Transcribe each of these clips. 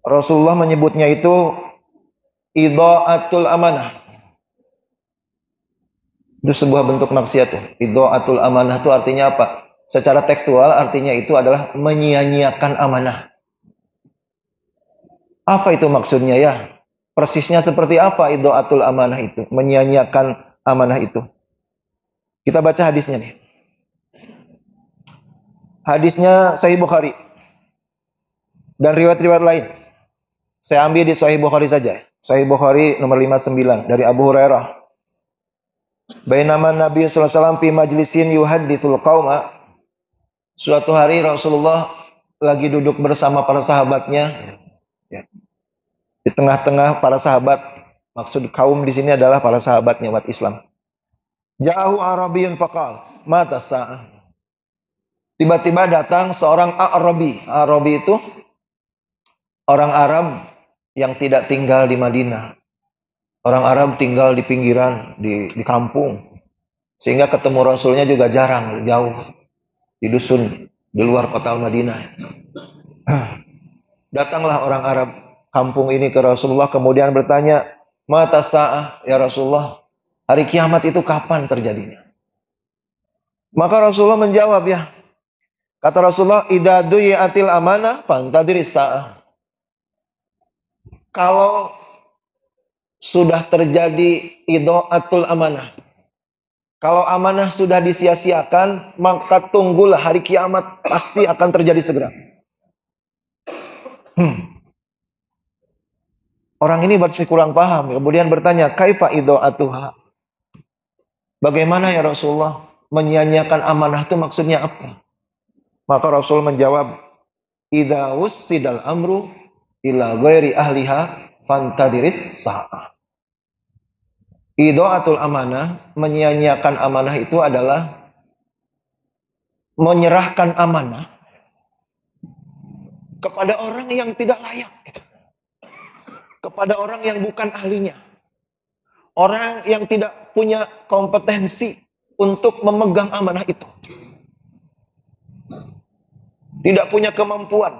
Rasulullah menyebutnya itu idha'atul amanah. Itu sebuah bentuk maksiat tuh. Idha'atul amanah itu artinya apa? Secara tekstual artinya itu adalah menyia-nyiakan amanah. Apa itu maksudnya ya? Persisnya seperti apa idha'atul amanah itu? Menyia-nyiakan amanah itu. Kita baca hadisnya nih. Hadisnya Sahih Bukhari dan riwayat-riwayat lain. Saya ambil di Sahih Bukhari saja. Sahih Bukhari nomor 59 dari Abu Hurairah. Bainama Nabi sallallahu alaihi wasallam fi majlisin yuhadditsul qauma. Suatu hari Rasulullah lagi duduk bersama para sahabatnya. Ya. Di tengah-tengah para sahabat, maksud kaum di sini adalah para sahabatnya umat Islam. Ja'ahu Arabiyyun faqal, mata sa'ah. Tiba-tiba datang seorang Arabi. Arabi itu orang Arab yang tidak tinggal di Madinah. Orang Arab tinggal di pinggiran, di kampung. Sehingga ketemu Rasulnya juga jarang, jauh. Di dusun, di luar kota Madinah. Datanglah orang Arab kampung ini ke Rasulullah, kemudian bertanya, mata sa'ah ya Rasulullah, hari kiamat itu kapan terjadinya? Maka Rasulullah menjawab ya, kata Rasulullah, idza duyi'atil amanah fantadhiris sa'ah. Kalau sudah terjadi idha'atul amanah, kalau amanah sudah disia-siakan, maka tunggulah hari kiamat pasti akan terjadi segera. Orang ini kurang paham, kemudian bertanya, kaifa idha'atuha? Bagaimana ya Rasulullah? Menyia-nyiakan amanah itu maksudnya apa? Maka Rasul menjawab, idza wussidal amru ila ghairi ahliha fantadiris sa'ah. Idha'atul amanah, menyia-nyiakan amanah itu adalah menyerahkan amanah kepada orang yang tidak layak, gitu. Kepada orang yang bukan ahlinya. Orang yang tidak punya kompetensi untuk memegang amanah itu. Tidak punya kemampuan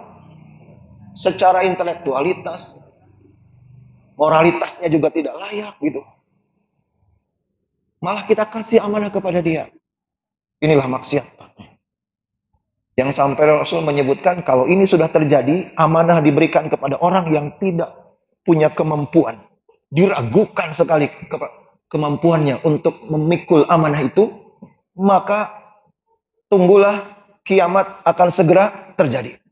secara intelektualitas, moralitasnya juga tidak layak, gitu. Malah kita kasih amanah kepada dia. Inilah maksiat. Yang sampai Rasul menyebutkan kalau ini sudah terjadi, amanah diberikan kepada orang yang tidak punya kemampuan. Diragukan sekali kemampuannya untuk memikul amanah itu, maka tunggulah kiamat akan segera terjadi.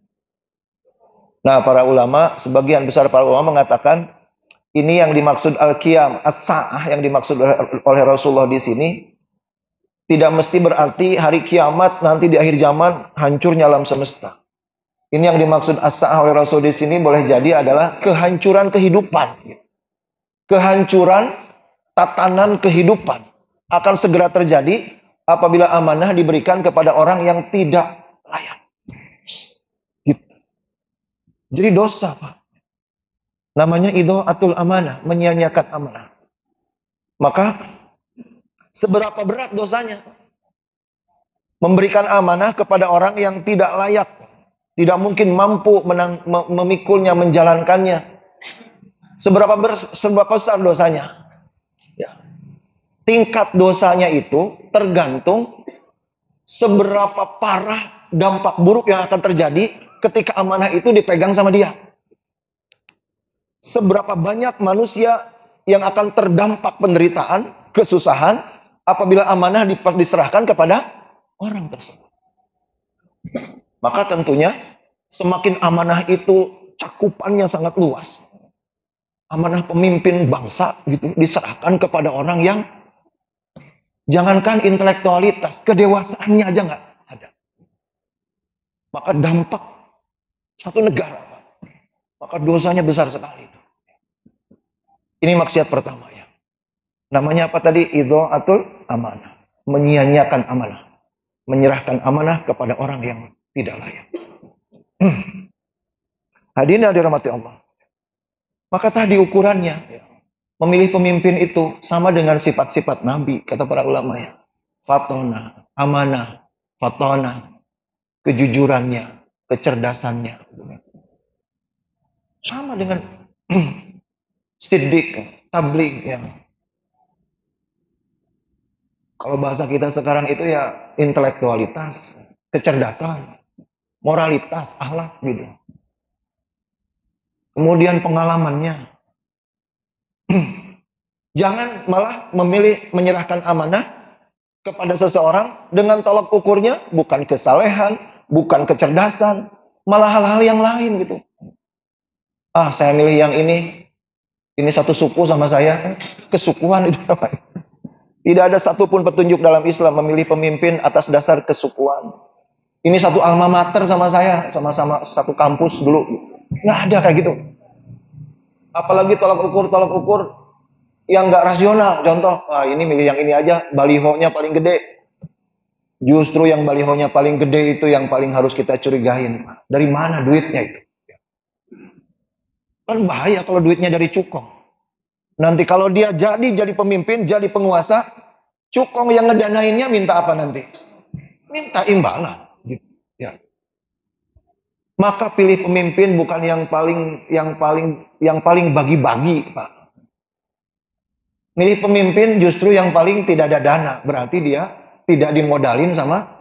Nah, para ulama, sebagian besar para ulama mengatakan ini yang dimaksud al-qiyam, as-sa'ah yang dimaksud oleh Rasulullah di sini tidak mesti berarti hari kiamat nanti di akhir zaman hancurnya alam semesta. Ini yang dimaksud as-sa'ah oleh Rasul di sini boleh jadi adalah kehancuran kehidupan. Kehancuran tatanan kehidupan akan segera terjadi apabila amanah diberikan kepada orang yang tidak layak. Gitu. Jadi dosa, Pak. Namanya idha'atul amanah, menyia-nyiakan amanah. Maka seberapa berat dosanya? Memberikan amanah kepada orang yang tidak layak, tidak mungkin mampu memikulnya, menjalankannya. Seberapa besar dosanya? Ya. Tingkat dosanya itu tergantung seberapa parah dampak buruk yang akan terjadi ketika amanah itu dipegang sama dia. Seberapa banyak manusia yang akan terdampak penderitaan, kesusahan apabila amanah diserahkan kepada orang tersebut. Maka tentunya semakin amanah itu cakupannya sangat luas. Amanah pemimpin bangsa gitu diserahkan kepada orang yang jangankan intelektualitas, kedewasaannya aja nggak ada. Maka dampak satu negara, maka dosanya besar sekali. Ini maksiat pertama ya. Namanya apa tadi? Idha'atul amanah. Menyia-nyiakan amanah. Menyerahkan amanah kepada orang yang tidak layak. Hadirin yang dirahmati Allah. Maka tadi ukurannya ya. Memilih pemimpin itu sama dengan sifat-sifat Nabi, kata para ulama ya. Fatona, amanah, fatona, kejujurannya, kecerdasannya. Sama dengan siddiq, tabligh ya. Kalau bahasa kita sekarang itu ya intelektualitas, kecerdasan, moralitas, akhlak gitu. Kemudian pengalamannya. Jangan malah memilih menyerahkan amanah kepada seseorang dengan tolak ukurnya bukan kesalehan, bukan kecerdasan, malah hal-hal yang lain gitu. Ah, saya milih yang ini satu suku sama saya, kesukuan itu namanya. Tidak ada satupun petunjuk dalam Islam memilih pemimpin atas dasar kesukuan. Ini satu alma mater sama saya, sama-sama satu kampus dulu. Nggak ada kayak gitu. Apalagi tolak ukur yang nggak rasional. Contoh, ini milih yang ini aja, balihonya paling gede. Justru yang balihonya paling gede itu yang paling harus kita curigain. Dari mana duitnya itu? Kan bahaya kalau duitnya dari cukong. Nanti kalau dia jadi pemimpin, jadi penguasa, cukong yang ngedanainnya minta apa nanti? Minta imbalan. Gitu. Ya. Maka pilih pemimpin bukan yang paling bagi-bagi, Pak. Milih pemimpin justru yang paling tidak ada dana. Berarti dia tidak dimodalin sama